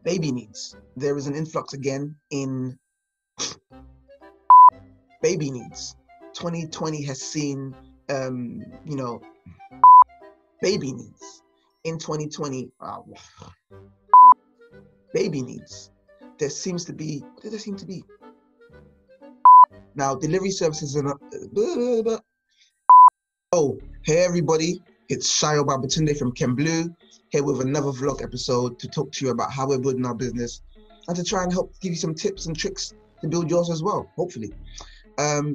Baby needs. There is an influx again in baby needs. 2020 has seen, you know, baby needs. In 2020, baby needs. There seems to be, what did there seem to be? Now, delivery services are not, oh, hey everybody, it's Sayo Babatunde from Ken Blue, here with another vlog episode to talk to you about how we're building our business and to try and help give you some tips and tricks to build yours as well, hopefully.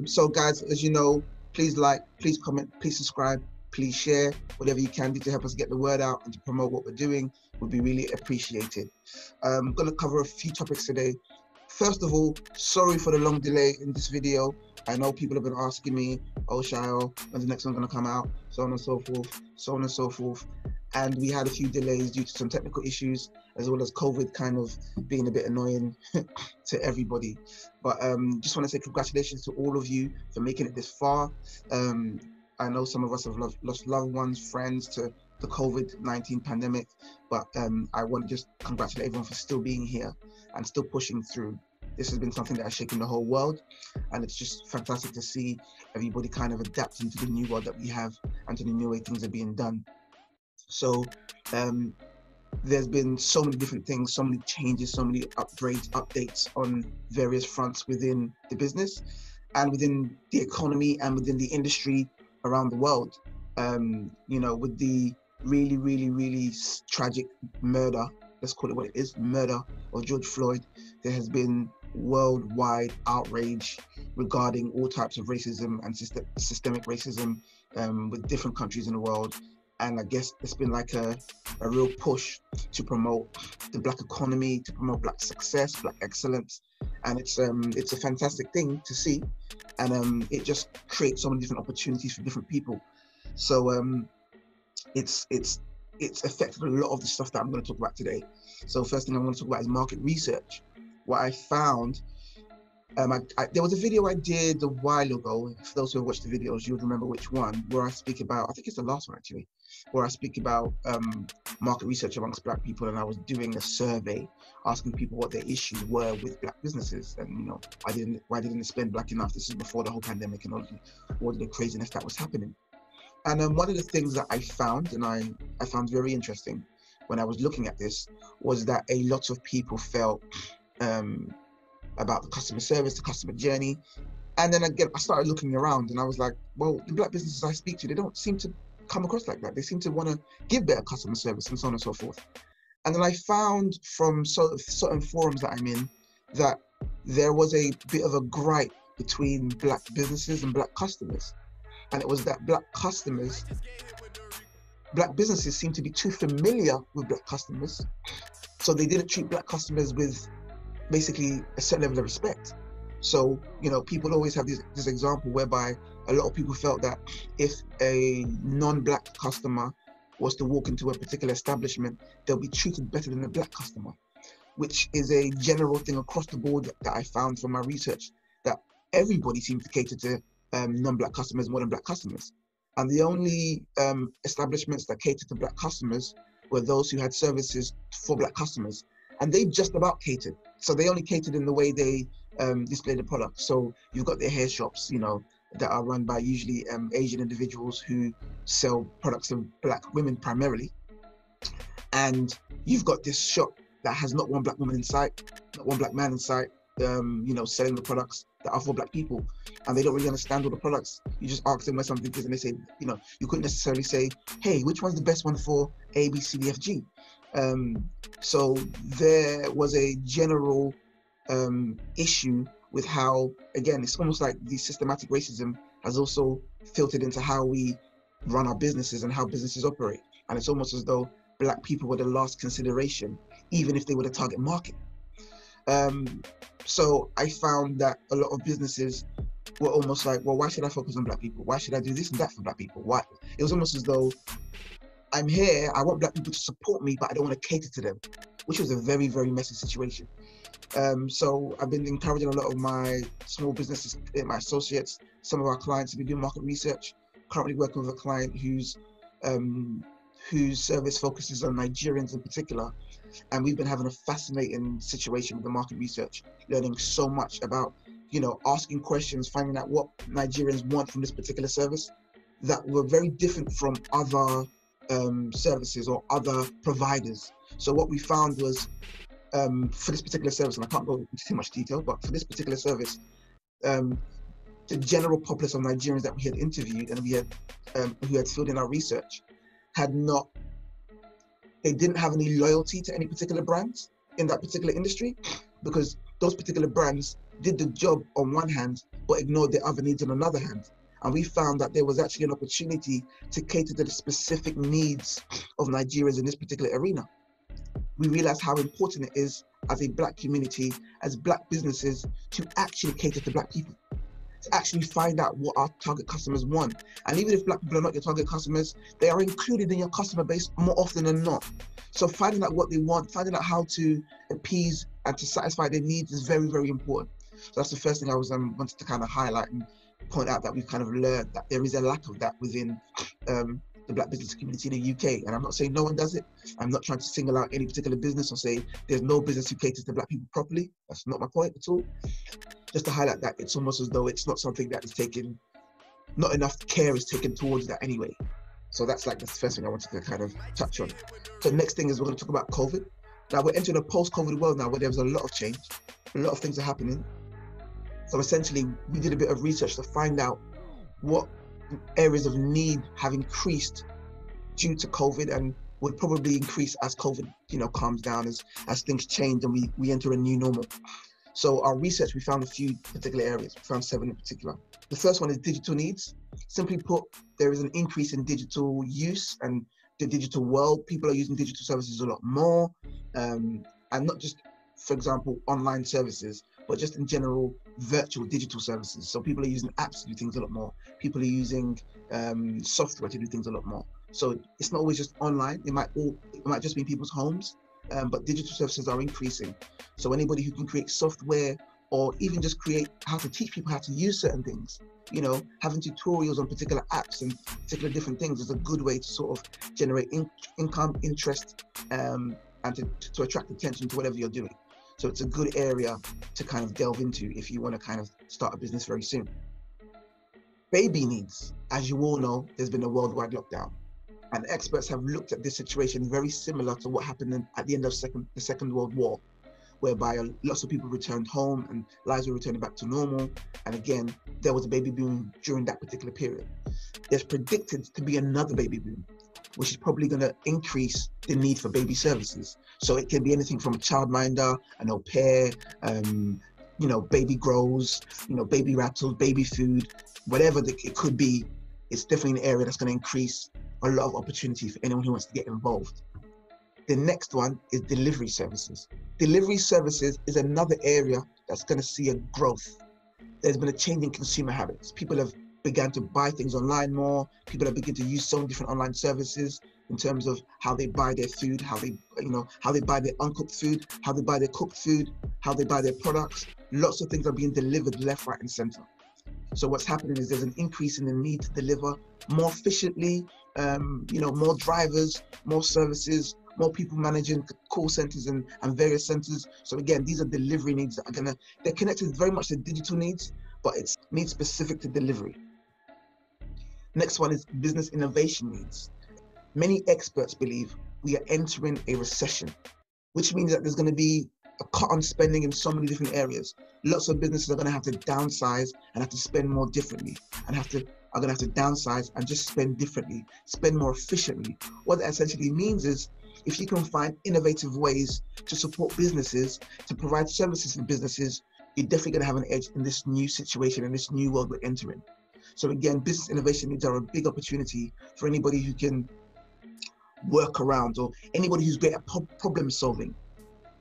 So guys, as you know, please like, please comment, please subscribe, please share, whatever you can do to help us get the word out and to promote what we're doing would be really appreciated. I'm going to cover a few topics today. First of all, sorry for the long delay in this video. I know people have been asking me, oh Shayo, when's the next one going to come out? So on and so forth, so on and so forth. And we had a few delays due to some technical issues, as well as COVID kind of being a bit annoying to everybody. But just want to say congratulations to all of you for making it this far. I know some of us have lost loved ones, friends to the COVID-19 pandemic, but I want to just congratulate everyone for still being here and still pushing through. This has been something that has shaken the whole world, and it's just fantastic to see everybody kind of adapting to the new world that we have and to the new way things are being done. So there's been so many different things, so many changes, so many upgrades, updates on various fronts within the business and within the economy and within the industry around the world. You know, with the really tragic murder, let's call it what it is, murder of George Floyd, there has been worldwide outrage regarding all types of racism and systemic racism with different countries in the world. And I guess it's been like a real push to promote the Black economy, to promote Black success, Black excellence. And it's a fantastic thing to see. And it just creates so many different opportunities for different people. So it's affected a lot of the stuff that I'm going to talk about today. So first thing I want to talk about is market research. What I found, there was a video I did a while ago. For those who have watched the videos, you'll remember which one, where I speak about, I think it's the last one actually, where I speak about market research amongst Black people, and I was doing a survey asking people what their issues were with Black businesses, and you know, why didn't they spend Black enough? This is before the whole pandemic and all the craziness that was happening. And one of the things that I found, and I found very interesting when I was looking at this, was that a lot of people felt about the customer service, the customer journey. And then again, I started looking around and I was like, well, the Black businesses I speak to, they don't seem to come across like that. They seem to want to give better customer service and so on and so forth. And then I found from certain forums that I'm in that there was a bit of a gripe between Black businesses and Black customers. And it was that Black businesses seem to be too familiar with Black customers. So they didn't treat Black customers with basically a certain level of respect. So, you know, people always have this example whereby a lot of people felt that if a non-Black customer was to walk into a particular establishment, they'll be treated better than a Black customer, which is a general thing across the board that I found from my research, that everybody seems to cater to non-Black customers more than Black customers. And the only establishments that catered to Black customers were those who had services for Black customers. And they just about catered. So they only catered in the way they display the product. So you've got their hair shops, you know, that are run by usually Asian individuals who sell products of Black women primarily. And you've got this shop that has not one Black woman in sight, not one Black man in sight, you know, selling the products that are for Black people. And they don't really understand all the products. You just ask them where something is and they say, you know, you couldn't necessarily say, hey, which one's the best one for A, B, C, D, F, G? So there was a general issue with how, again, it's almost like the systematic racism has also filtered into how we run our businesses and how businesses operate. And it's almost as though Black people were the last consideration, even if they were the target market. So I found that a lot of businesses were almost like, well, why should I focus on Black people? Why should I do this and that for Black people? Why? It was almost as though I'm here, I want Black people to support me, but I don't want to cater to them, which was a very messy situation. So I've been encouraging a lot of my small businesses, my associates, some of our clients to be doing market research. Currently working with a client whose service focuses on Nigerians in particular. And we've been having a fascinating situation with the market research, learning so much about, asking questions, finding out what Nigerians want from this particular service that were very different from other services or other providers. So what we found was, for this particular service, and I can't go into too much detail, but for this particular service, the general populace of Nigerians that we had interviewed and we had who had filled in our research they didn't have any loyalty to any particular brands in that particular industry, because those particular brands did the job on one hand but ignored their other needs on another hand. And we found that there was actually an opportunity to cater to the specific needs of Nigerians in this particular arena. We realized how important it is as a Black community, as Black businesses, to actually cater to Black people, to actually find out what our target customers want. And even if Black people are not your target customers, they are included in your customer base more often than not. So finding out what they want, finding out how to appease and to satisfy their needs is very, very important. So that's the first thing I was wanted to kind of highlight and point out, that we've kind of learned that there is a lack of that within the Black business community in the UK. And I'm not saying no one does it. I'm not trying to single out any particular business or say there's no business who caters to Black people properly. That's not my point at all. Just to highlight that it's almost as though it's not something that is taken, not enough care is taken towards that anyway. So that's like the first thing I wanted to kind of touch on. So the next thing is we're going to talk about COVID. Now we're entering a post-COVID world now where there's a lot of change, a lot of things are happening. So essentially we did a bit of research to find out what areas of need have increased due to COVID and would probably increase as COVID, calms down, as things change and we enter a new normal. So our research, we found a few particular areas. We found 7 in particular. The first one is digital needs. Simply put, there is an increase in digital use and the digital world. People are using digital services a lot more, and not just, for example, online services, but just in general, virtual digital services. So people are using apps to do things a lot more. People are using software to do things a lot more. So it's not always just online. It might just be in people's homes, but digital services are increasing. So anybody who can create software or even just create how to teach people how to use certain things, having tutorials on particular apps and particular different things is a good way to sort of generate income, interest, and to attract attention to whatever you're doing. So it's a good area to kind of delve into if you want to kind of start a business very soon. Baby needs. As you all know, there's been a worldwide lockdown. And experts have looked at this situation very similar to what happened at the end of the Second World War, whereby lots of people returned home and lives were returning back to normal. And again, there was a baby boom during that particular period. There's predicted to be another baby boom, which is probably going to increase the need for baby services. So it can be anything from a childminder, an au pair, baby grows, baby rattles, baby food, whatever it could be. It's definitely an area that's going to increase a lot of opportunity for anyone who wants to get involved. The next one is delivery services. Delivery services is another area that's going to see a growth. There's been a change in consumer habits. People have began to buy things online more. People have begun to use so many different online services in terms of how they buy their food, how they buy their uncooked food, how they buy their cooked food, how they buy their products. Lots of things are being delivered left, right, and center. So what's happening is there's an increase in the need to deliver more efficiently, more drivers, more services, more people managing call centers and various centers. So again, these are delivery needs that are they're connected very much to digital needs, but it's needs specific to delivery. Next one is business innovation needs. Many experts believe we are entering a recession, which means that there's going to be a cut on spending in so many different areas. Lots of businesses are going to have to downsize and have to spend more differently, and are going to have to downsize and just spend differently, spend more efficiently. What that essentially means is, if you can find innovative ways to support businesses, to provide services for businesses, you're definitely going to have an edge in this new situation, in this new world we're entering. So again, business innovation needs are a big opportunity for anybody who can work around, or anybody who's great at problem solving.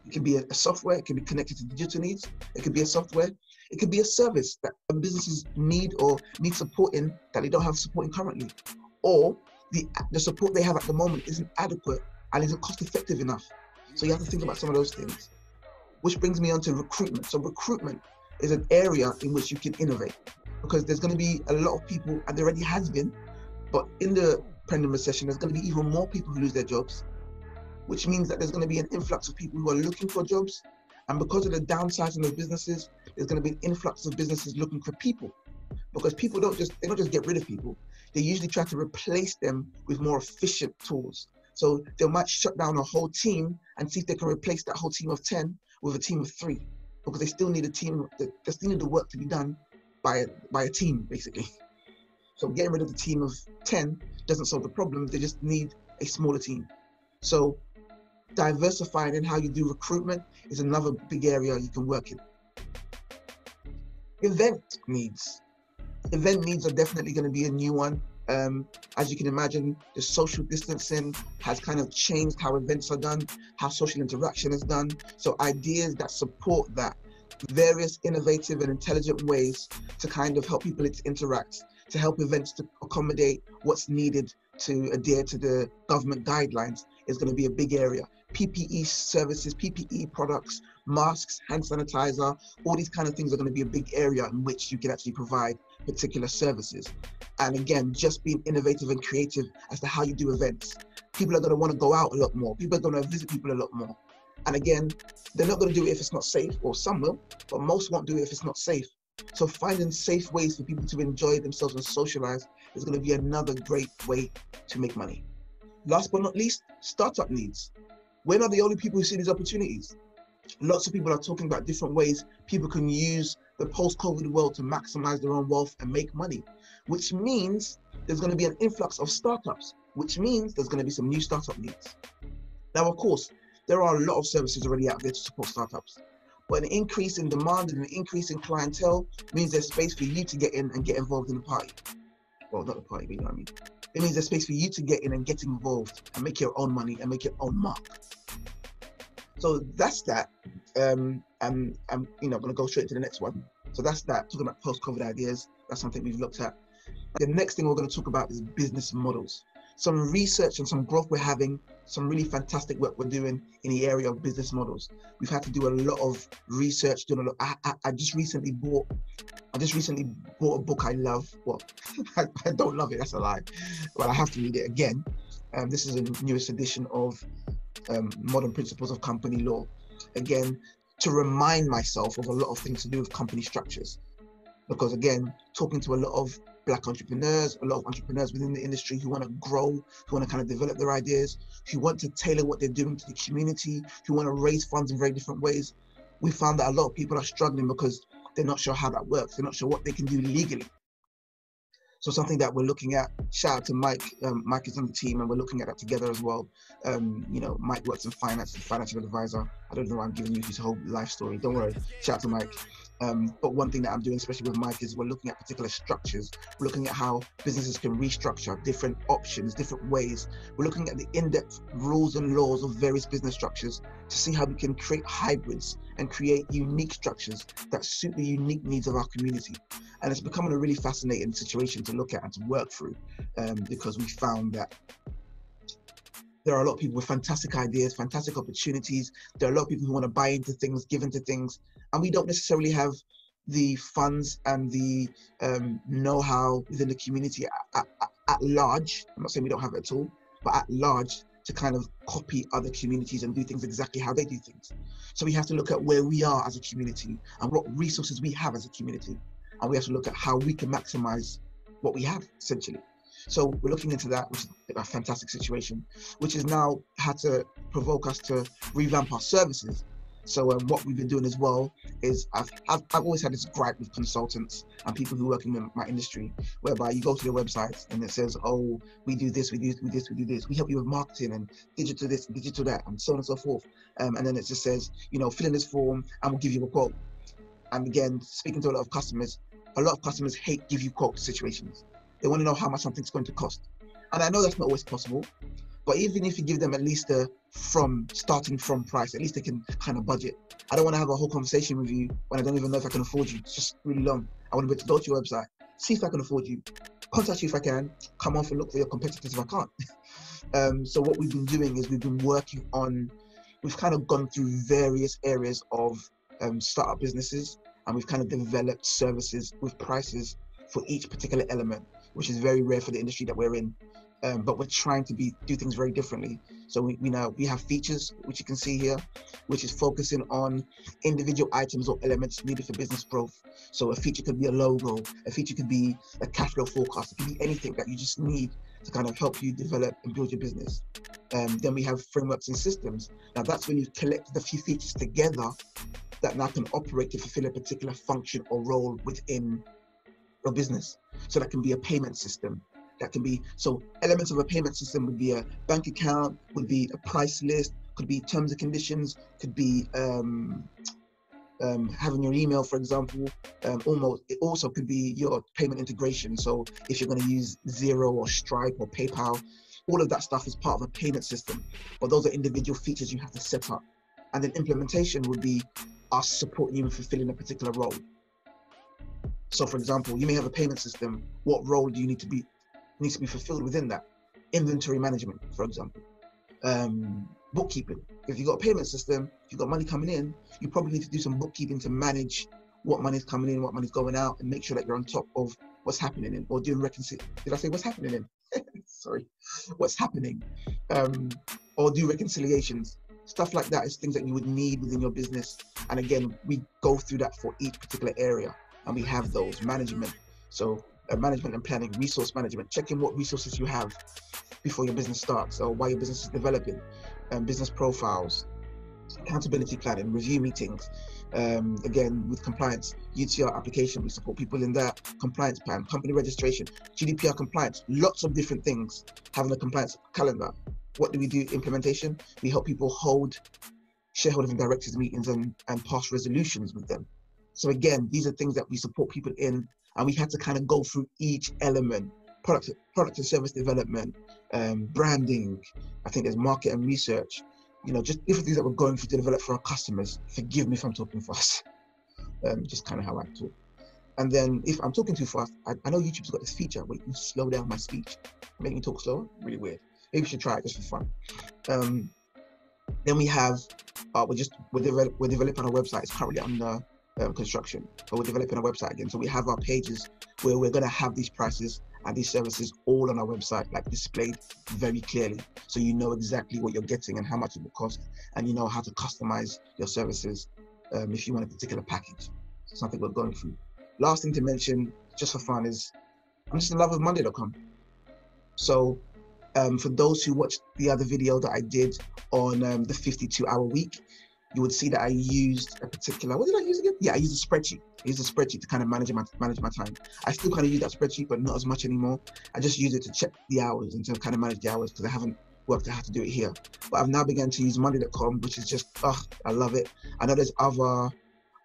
It can be a software, it can be connected to digital needs, it could be a software, it could be a service that businesses need or need support in that they don't have support in currently. Or the support they have at the moment isn't adequate and isn't cost effective enough. So you have to think about some of those things. Which brings me on to recruitment. So recruitment is an area in which you can innovate, because there's going to be a lot of people, and there already has been, but in the pending recession, there's going to be even more people who lose their jobs, which means that there's going to be an influx of people who are looking for jobs. And because of the downsizing of businesses, there's going to be an influx of businesses looking for people, because people don't just get rid of people. They usually try to replace them with more efficient tools. So they might shut down a whole team and see if they can replace that whole team of 10 with a team of 3, because they still need a team. They still need the work to be done by a team, basically. So getting rid of the team of 10 doesn't solve the problem. They just need a smaller team. So diversifying in how you do recruitment is another big area you can work in. Event needs. Event needs are definitely going to be a new one. As you can imagine, the social distancing has kind of changed how events are done, how social interaction is done. So ideas that support that, various innovative and intelligent ways to kind of help people interact, to help events to accommodate what's needed to adhere to the government guidelines is going to be a big area. PPE services, PPE products, masks, hand sanitizer, all these kind of things are going to be a big area in which you can actually provide particular services. And again, just being innovative and creative as to how you do events. People are going to want to go out a lot more. People are going to visit people a lot more. And again, they're not going to do it if it's not safe, or some will, but most won't do it if it's not safe. So finding safe ways for people to enjoy themselves and socialize is going to be another great way to make money. Last but not least, startup needs. We're not the only people who see these opportunities. Lots of people are talking about different ways people can use the post-COVID world to maximize their own wealth and make money, which means there's going to be an influx of startups, which means there's going to be some new startup needs. Now, of course, there are a lot of services already out there to support startups, but an increase in demand and an increase in clientele means there's space for you to get in and get involved in the party. Well, not the party, but you know what I mean. It means there's space for you to get in and get involved and make your own money and make your own mark. So that's that. I'm going to go straight to the next one. So that's that, talking about post-COVID ideas. That's something we've looked at. The next thing we're going to talk about is business models. Some research and some growth we're having, some really fantastic work we're doing in the area of business models. We've had to do a lot of research, doing a lot. I just recently bought a book I love. Well, I don't love it, that's a lie. But I have to read it again. This is a newest edition of Modern Principles of Company Law. Again, to remind myself of a lot of things to do with company structures. Because again, talking to a lot of Black entrepreneurs, a lot of entrepreneurs within the industry who want to grow, who want to kind of develop their ideas, who want to tailor what they're doing to the community, who want to raise funds in very different ways. We found that a lot of people are struggling because they're not sure how that works. They're not sure what they can do legally. So something that we're looking at, shout out to Mike. Mike is on the team and we're looking at that together as well. Mike works in finance, financial advisor. I don't know why I'm giving you his whole life story. Don't worry, shout out to Mike. But one thing that I'm doing, especially with Mike, is we're looking at particular structures. We're looking at how businesses can restructure different options, different ways. We're looking at the in-depth rules and laws of various business structures to see how we can create hybrids and create unique structures that suit the unique needs of our community. And it's becoming a really fascinating situation to look at and to work through, because we found that there are a lot of people with fantastic ideas, fantastic opportunities. There are a lot of people who want to buy into things, give into things, and we don't necessarily have the funds and the know-how within the community at large. I'm not saying we don't have it at all, but at large, to kind of copy other communities and do things exactly how they do things. So we have to look at where we are as a community and what resources we have as a community. And we have to look at how we can maximize what we have, essentially. So we're looking into that, which is a fantastic situation, which has now had to provoke us to revamp our services. So what we've been doing as well is I've always had this gripe with consultants and people who work in my industry, whereby you go to their websites and it says, oh, we do this, we do this, we do this. We help you with marketing and digital this, digital that, and so on and so forth. And then it just says, fill in this form and we'll give you a quote. And again, speaking to a lot of customers hate give you quote situations. They want to know how much something's going to cost. And I know that's not always possible, but even if you give them at least a starting from price, at least they can kind of budget. I don't want to have a whole conversation with you when I don't even know if I can afford you. It's just really long. I want to be able to go to your website, see if I can afford you, contact you if I can, come off and look for your competitors if I can't. So what we've been doing is we've kind of gone through various areas of startup businesses, and we've kind of developed services with prices for each particular element, which is very rare for the industry that we're in. but we're trying to do things very differently. So we have features, which you can see here, which is focusing on individual items or elements needed for business growth. So a feature could be a logo, a feature could be a cash flow forecast, it could be anything that you just need to kind of help you develop and build your business. Then we have frameworks and systems. Now that's when you collect the few features together that now can operate to fulfill a particular function or role within your business. So that can be a payment system. That can be, so elements of a payment system would be a bank account, would be a price list, could be terms and conditions, could be having your email, for example. It also could be your payment integration. So if you're going to use Xero or Stripe or PayPal, all of that stuff is part of a payment system. But those are individual features you have to set up. And then implementation would be us supporting you in fulfilling a particular role. So for example, you may have a payment system. What role do you needs to be fulfilled within that? Inventory management, for example. Bookkeeping. If you've got a payment system, if you've got money coming in, you probably need to do some bookkeeping to manage what money's coming in, what money's going out, and make sure that you're on top of what's happening in, or doing did I say what's happening in? Sorry, what's happening. Or do reconciliations. Stuff like that is things that you would need within your business. And again, we go through that for each particular area, and we have those management. So management and planning, resource management, checking what resources you have before your business starts or while your business is developing, business profiles, accountability planning, review meetings. Again, with compliance, UTR application, we support people in that, compliance plan, company registration, GDPR compliance, lots of different things, having a compliance calendar. What do we do? Implementation. We help people hold shareholders and directors meetings and pass resolutions with them. So again, these are things that we support people in, and we had to kind of go through each element: product and service development, branding. I think there's market and research. Just different things that we're going through to develop for our customers. Forgive me if I'm talking fast. Just kind of how I talk. And then if I'm talking too fast, I know YouTube's got this feature where you can slow down my speech, make me talk slower. Really weird. Maybe we should try it just for fun. Then we have, we're developing our website. It's currently under construction, but we're developing a website again. So we have our pages where we're going to have these prices and these services all on our website, like displayed very clearly. So you know exactly what you're getting and how much it will cost, and you know how to customize your services if you want a particular package. Something we're going through. Last thing to mention, just for fun, is I'm just in love with Monday.com. So for those who watched the other video that I did on the 52-hour week, you would see that I used a particular, what did I use again? Yeah, I used a spreadsheet. I used a spreadsheet to kind of manage my time. I still kind of use that spreadsheet, but not as much anymore. I just use it to check the hours and to kind of manage the hours, because I haven't worked out how to do it here. But I've now begun to use Monday.com, which is just, I love it. I know there's other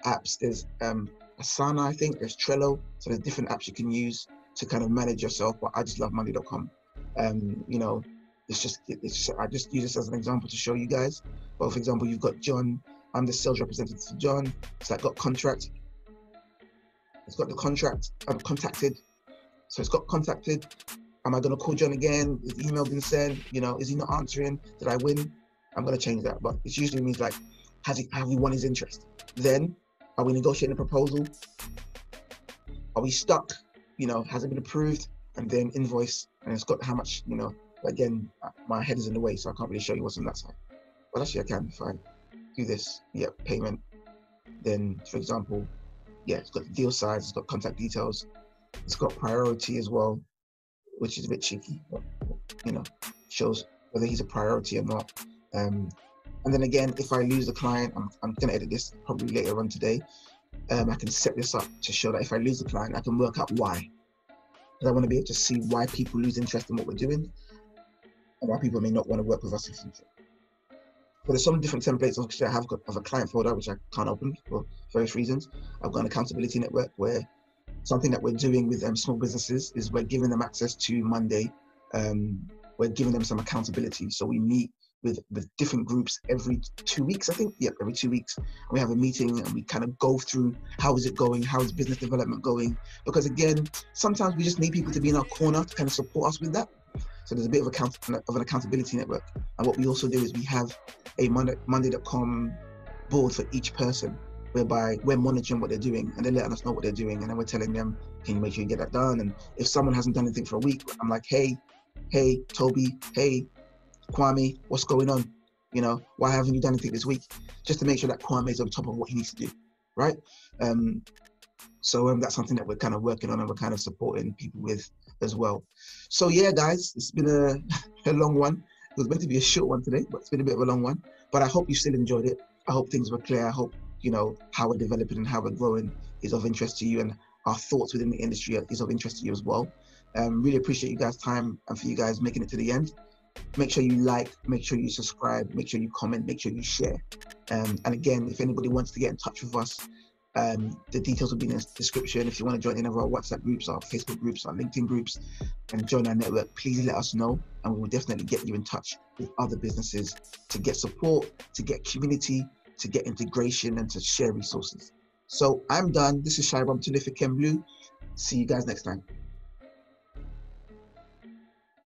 apps. There's Asana, I think. There's Trello. So there's different apps you can use to kind of manage yourself, but I just love Monday.com. It's just I just use this as an example to show you guys. But for example, you've got John. I'm the sales representative for John. So I got contract. It's got the contract. I'm contacted. So it's got contacted. Am I going to call John again? Is the email been sent? Is he not answering? Did I win? I'm going to change that. But it usually means like, have we won his interest? Then, are we negotiating a proposal? Are we stuck? Has it been approved? And then invoice. And it's got how much, again, my head is in the way, so I can't really show you what's on that side. Well, actually I can if I do this. Yeah, payment. Then, for example, yeah, it's got the deal size, it's got contact details, it's got priority as well, which is a bit cheeky, but shows whether he's a priority or not. And then again, if I lose the client, I'm gonna edit this probably later on today. I can set this up to show that if I lose the client, I can work out why. Because I want to be able to see why people lose interest in what we're doing and why people may not want to work with us in the future. But there's some different templates obviously I have got of a client folder, which I can't open for various reasons. I've got an accountability network where something that we're doing with small businesses is we're giving them access to Monday. We're giving them some accountability. So we meet with different groups every 2 weeks, I think. Yeah, every 2 weeks. And we have a meeting and we kind of go through how is it going? How is business development going? Because again, sometimes we just need people to be in our corner to kind of support us with that. So there's a bit of an accountability network. And what we also do is we have a Monday.com board for each person, whereby we're monitoring what they're doing and they're letting us know what they're doing. And then we're telling them, can you make sure you get that done? And if someone hasn't done anything for a week, I'm like, hey, hey, Toby, hey, Kwame, what's going on? You know, why haven't you done anything this week? Just to make sure that Kwame is on top of what he needs to do, right? So that's something that we're kind of working on and we're kind of supporting people with as well. So yeah, guys, it's been a long one. It was meant to be a short one today, but it's been a bit of a long one. But I hope you still enjoyed it. I hope things were clear. I hope, you know, how we're developing and how we're growing is of interest to you, and our thoughts within the industry is of interest to you as well. Really appreciate you guys' time and for you guys making it to the end. Make sure you like, make sure you subscribe, make sure you comment, make sure you share. And again, if anybody wants to get in touch with us, the details will be in the description. If you want to join any of our WhatsApp groups, our Facebook groups, our LinkedIn groups, and join our network, please let us know, and we will definitely get you in touch with other businesses to get support, to get community, to get integration, and to share resources. So I'm done. This is Sayo Babatunde for Ken Blue. See you guys next time.